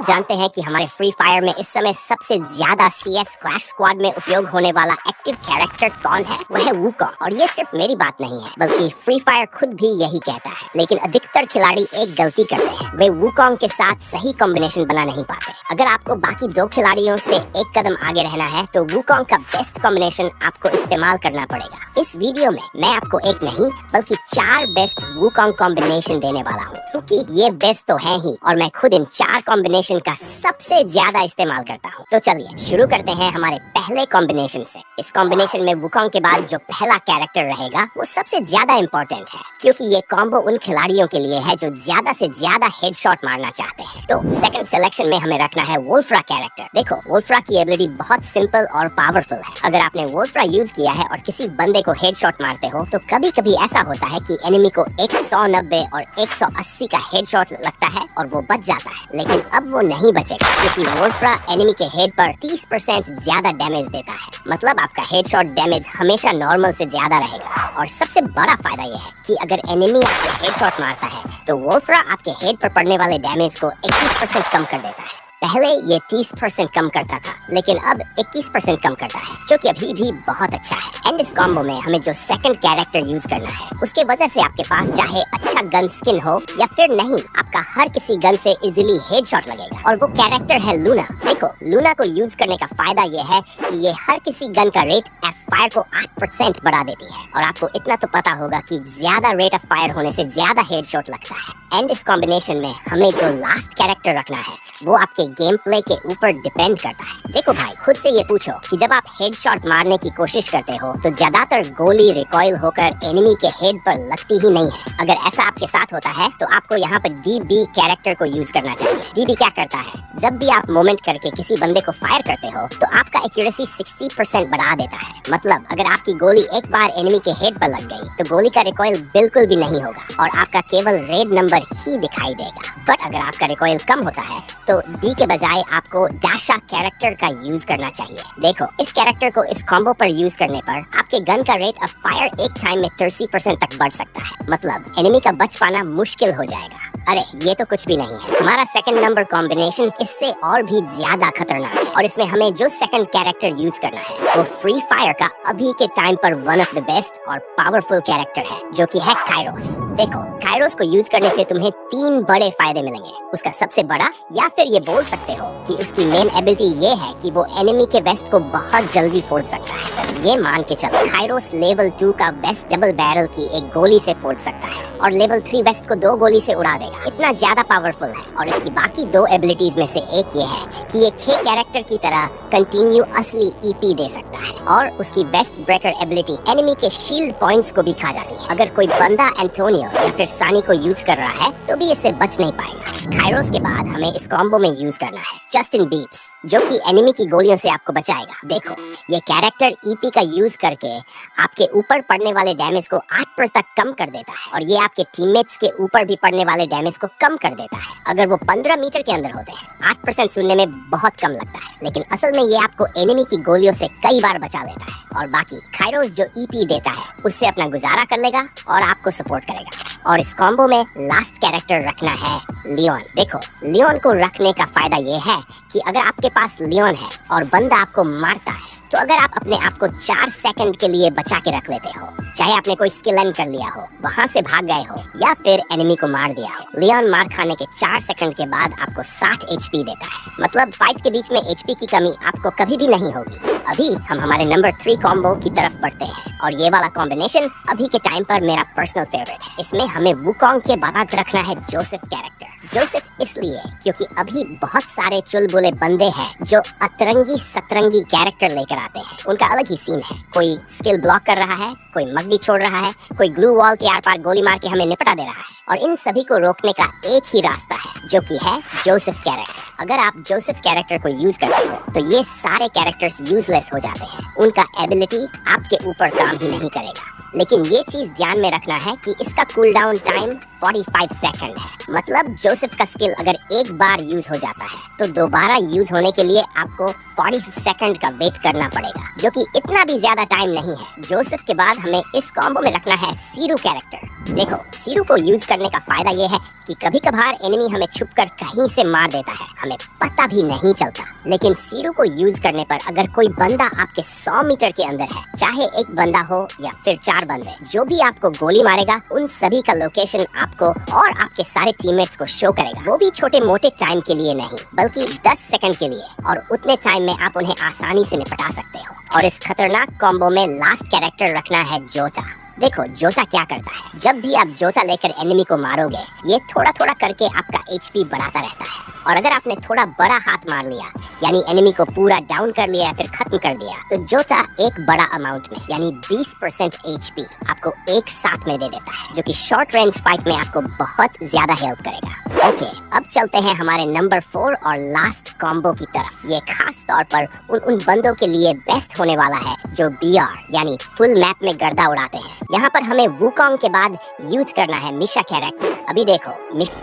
सब जानते हैं कि हमारे फ्री फायर में इस समय सबसे ज्यादा CS क्लैश स्क्वाड में उपयोग होने वाला एक्टिव कैरेक्टर कौन है? वह है वुकोंग। और ये सिर्फ मेरी बात नहीं है, बल्कि फ्री फायर खुद भी यही कहता है। लेकिन अधिकतर खिलाड़ी एक गलती करते हैं, वे वुकोंग के साथ सही कॉम्बिनेशन बना नहीं पाते। अगर आपको बाकी दो खिलाड़ियों से एक कदम आगे रहना है तो वुकोंग का बेस्ट कॉम्बिनेशन आपको इस्तेमाल करना पड़ेगा। इस वीडियो में मैं आपको एक नहीं बल्कि 4 बेस्ट वुकोंग कॉम्बिनेशन देने वाला हूँ, क्योंकि ये बेस्ट तो है ही और मैं खुद इन 4 कॉम्बिनेशन का सबसे ज्यादा इस्तेमाल करता हूँ। तो चलिए शुरू करते हैं हमारे पहले कॉम्बिनेशन से। इस कॉम्बिनेशन में वुकोंग के बाद जो पहला कैरेक्टर रहेगा वो सबसे ज्यादा इम्पोर्टेंट है, क्योंकि ये कॉम्बो उन खिलाड़ियों के लिए है जो ज्यादा से ज्यादा हेडशॉट मारना चाहते हैं। तो सेकंड सिलेक्शन में हमें रखना है वोल्फ्रा कैरेक्टर। देखो, वोल्फ्रा की एबिलिटी बहुत सिंपल और पावरफुल है। अगर आपने वोल्फ्रा यूज किया है और किसी बंदे को हेडशॉट मारते हो तो कभी कभी ऐसा होता है कि एनिमी को 190 और 180 का हेडशॉट लगता है और वो बच जाता है। लेकिन अब वो नहीं बचेगा, क्योंकि वोल्फ्रा एनिमी के हेड पर 30% ज्यादा डैमेज देता है। मतलब आपका हेडशॉट डैमेज हमेशा नॉर्मल से ज्यादा रहेगा। और सबसे बड़ा फायदा ये है कि अगर एनिमी आपको हेडशॉट मारता है तो वोल्फ्रा आपके हेड पर पड़ने वाले डैमेज को 21% कम कर देता है। पहले ये 30% कम करता था, लेकिन अब 21% कम करता है, जो कि अभी भी बहुत अच्छा है। एंड इस कॉम्बो में हमें जो सेकंड कैरेक्टर यूज करना है, उसके वजह से आपके पास चाहे अच्छा गन स्किन हो या फिर नहीं, आपका हर किसी गन से इजीली हेडशॉट लगेगा। और वो कैरेक्टर है लूना। देखो, लूना को यूज करने का फायदा ये है कि ये हर किसी गन का रेट ऑफ फायर को 8% बढ़ा देती है। और आपको इतना तो पता होगा कि ज्यादा रेट ऑफ फायर होने से ज्यादा हेडशॉट लगता है। एंड इस कॉम्बिनेशन में हमें जो लास्ट कैरेक्टर रखना है वो आपके गेम प्ले के ऊपर डिपेंड करता है। देखो भाई, खुद से ये पूछो कि जब आप हेडशॉट मारने की कोशिश करते हो तो ज्यादातर गोली रिकॉइल होकर एनिमी के हेड पर लगती ही नहीं है। अगर ऐसा आपके साथ होता है तो आपको यहाँ पर DB कैरेक्टर को यूज करना चाहिए। DB क्या करता है? जब भी आप मोमेंट करके किसी बंदे को फायर करते हो तो आपका एक्यूरेसी 60% बढ़ा देता है। मतलब अगर आपकी गोली एक बार एनिमी के हेड पर लग गई तो गोली का रिकॉइल बिल्कुल भी नहीं होगा और आपका केवल रेड नंबर ही दिखाई देगा। बट अगर आपका रिकॉइल कम होता है तो D के बजाय आपको डैशा कैरेक्टर का यूज करना चाहिए। देखो, इस कैरेक्टर को इस कॉम्बो पर यूज करने पर आपके गन का रेट ऑफ फायर एक टाइम में 30% तक बढ़ सकता है। मतलब एनिमी का बच पाना मुश्किल हो जाएगा। अरे ये तो कुछ भी नहीं है। हमारा सेकंड नंबर कॉम्बिनेशन इससे और भी ज्यादा खतरनाक है और इसमें हमें जो सेकंड कैरेक्टर यूज करना है वो फ्री फायर का अभी के टाइम पर वन ऑफ द बेस्ट और पावरफुल कैरेक्टर है, जो कि है काइरोस। देखो, काइरोस को यूज करने से तुम्हें 3 बड़े फायदे मिलेंगे। उसका सबसे बड़ा, या फिर ये बोल सकते हो कि उसकी मेन एबिलिटी ये है कि वो एनिमी के वेस्ट को बहुत जल्दी फोड़ सकता है। ये मान के चलो, काइरोस लेवल 2 का वेस्ट डबल बैरल की एक गोली से फोड़ सकता है और लेवल 3 वेस्ट को 2 गोली से उड़ा देगा। इतना ज्यादा पावरफुल है। और इसकी बाकी 2 एबिलिटीज में से एक ये है कि ये खे कैरेक्टर की तरह कंटिन्यूअसली EP दे सकता है। और उसकी वेस्ट ब्रेकर एबिलिटी एनिमी के शील्ड पॉइंट्स को भी खा जाती है। अगर कोई बंदा एंटोनियो या फिर सानी को यूज कर रहा है तो भी इससे बच नहीं पाएगा। काइरोस के बाद हमें इस कॉम्बो में यूज करना है जस्टिन बीप्स, जो कि एनिमी की गोलियों से आपको बचाएगा। देखो, ये कैरेक्टर EP का यूज करके आपके ऊपर पड़ने वाले डैमेज को 8% तक कम कर देता है और ये आपके टीममेट्स के ऊपर भी पड़ने वाले डैमेज को कम कर देता है। अगर वो 15 मीटर के अंदर होते हैं, 8% सुनने में बहुत कम लगता है, लेकिन असल में ये आपको एनिमी की गोलियों से कई बार बचा लेता है। और बाकी काइरोस जो EP देता है उससे अपना गुजारा कर लेगा और आपको सपोर्ट करेगा। और इस कॉम्बो में लास्ट कैरेक्टर रखना है लियोन। देखो, लियोन को रखने का फायदा ये है कि अगर आपके पास लियोन है और बंदा आपको मारता है तो अगर आप अपने आप को 4 सेकंड के लिए बचा के रख लेते हो, चाहे आपने कोई स्किल अर्न कर लिया हो, वहां से भाग गए हो या फिर एनिमी को मार दिया हो, लियोन मार खाने के 4 सेकंड के बाद आपको 60 HP देता है। मतलब फाइट के बीच में HP की कमी आपको कभी भी नहीं होगी। अभी हम हमारे नंबर 3 कॉम्बो की तरफ बढ़ते हैं और ये वाला कॉम्बिनेशन अभी के टाइम पर मेरा पर्सनल फेवरेट है। इसमें हमें वुकोंग के बाद रखना है जोसेफ कैरेक्टर। जोसेफ इसलिए क्योंकि अभी बहुत सारे चुलबुले बंदे हैं जो अतरंगी सतरंगी कैरेक्टर लेकर आते हैं। उनका अलग ही सीन है। कोई स्किल ब्लॉक कर रहा है, कोई मगडी छोड़ रहा है, कोई ग्लू वॉल के आर पार गोली मार के हमें निपटा दे रहा है। और इन सभी को रोकने का एक ही रास्ता है, जो कि है जोसेफ कैरेक्टर। अगर आप जोसेफ कैरेक्टर को यूज करते हो तो ये सारे कैरेक्टर्स यूजलेस हो जाते हैं। उनका एबिलिटी आपके ऊपर काम ही नहीं करेगा। लेकिन ये चीज ध्यान में रखना है कि इसका कूल डाउन टाइम 45 सेकंड है। मतलब जोसेफ का स्किल अगर एक बार यूज हो जाता है तो दोबारा यूज होने के लिए आपको 40 सेकंड का वेट करना पड़ेगा, जो कि इतना भी ज्यादा टाइम नहीं है। जोसेफ के बाद हमें इस कॉम्बो में रखना है सीरू कैरेक्टर। देखो, सीरू को यूज करने का फायदा ये है कि कभी कभार एनिमी हमें छुपकर कहीं से मार देता है, हमें पता भी नहीं चलता। लेकिन सीरू को यूज करने पर अगर कोई बंदा आपके 100 मीटर के अंदर है, चाहे एक बंदा हो या फिर 4 बंदे, जो भी आपको गोली मारेगा उन सभी का लोकेशन आपको और आपके सारे टीममेट्स को शो करेगा। वो भी छोटे मोटे टाइम के लिए नहीं, बल्कि 10 सेकंड के लिए, और उतने टाइम में आप उन्हें आसानी से निपटा सकते हो। और इस खतरनाक कॉम्बो में लास्ट कैरेक्टर रखना है जोटा। देखो, जोटा क्या करता है, जब भी आप जोटा लेकर एनिमी को मारोगे, ये थोड़ा थोड़ा करके आपका एचपी बढ़ाता रहता है। और अगर आपने थोड़ा बड़ा हाथ मार लिया, यानी एनिमी को पूरा डाउन कर लिया या फिर खत्म कर दिया, तो जोटा एक बड़ा अमाउंट में यानी 20% एचपी आपको एक साथ में दे देता है, जो कि शॉर्ट रेंज फाइट में आपको बहुत ज्यादा हेल्प करेगा। ओके, अब चलते हैं हमारे नंबर 4 और लास्ट कॉम्बो की तरफ। ये खास तौर पर उन बंदों के लिए बेस्ट होने वाला है जो बीआर यानी फुल मैप में गर्दा उड़ाते हैं। यहाँ पर हमें वुकोंग के बाद यूज करना है मिशा कैरेक्टर। अभी देखो,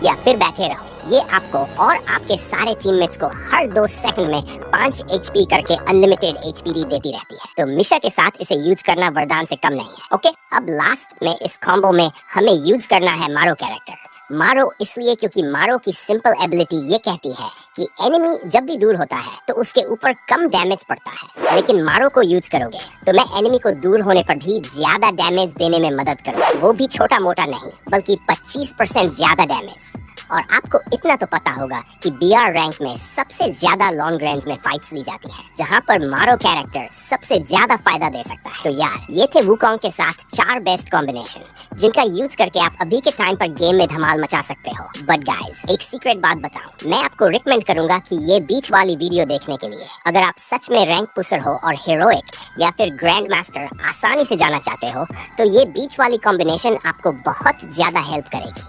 या फिर बैठे रहो, ये आपको और आपके सारे टीममेट्स को हर 2 सेकंड में 5 एचपी करके अनलिमिटेड एचपी देती रहती है। तो मिशा के साथ इसे यूज करना वरदान से कम नहीं है। ओके, अब लास्ट में इस कॉम्बो में हमें यूज करना है मारो कैरेक्टर। मारो इसलिए क्योंकि मारो की सिंपल एबिलिटी ये कहती है कि एनिमी जब भी दूर होता है तो उसके ऊपर कम डैमेज पड़ता है, लेकिन मारो को यूज करोगे तो मैं एनिमी को दूर होने पर भी ज्यादा डैमेज देने में मदद करूंगा। वो भी छोटा मोटा नहीं, बल्कि 25% ज्यादा डैमेज। और आपको इतना तो पता होगा कि बीआर रैंक में सबसे ज्यादा लॉन्ग रेंज में फाइट्स ली जाती है, जहां पर मारो कैरेक्टर सबसे ज्यादा फायदा दे सकता है। तो यार, ये थे वुकोंग के साथ 4 बेस्ट कॉम्बिनेशन, जिनका यूज करके आप अभी के टाइम पर गेम में धमाल मचा सकते हो। बट गाइस, एक सीक्रेट बात बताऊं, मैं आपको रिकमेंड करूंगा कि ये बीच वाली वीडियो देखने के लिए, अगर आप सच में रैंक पुशर हो और हीरोइक या फिर ग्रैंड मास्टर आसानी से जाना चाहते हो, तो ये बीच वाली कॉम्बिनेशन आपको बहुत ज्यादा हेल्प करेगी।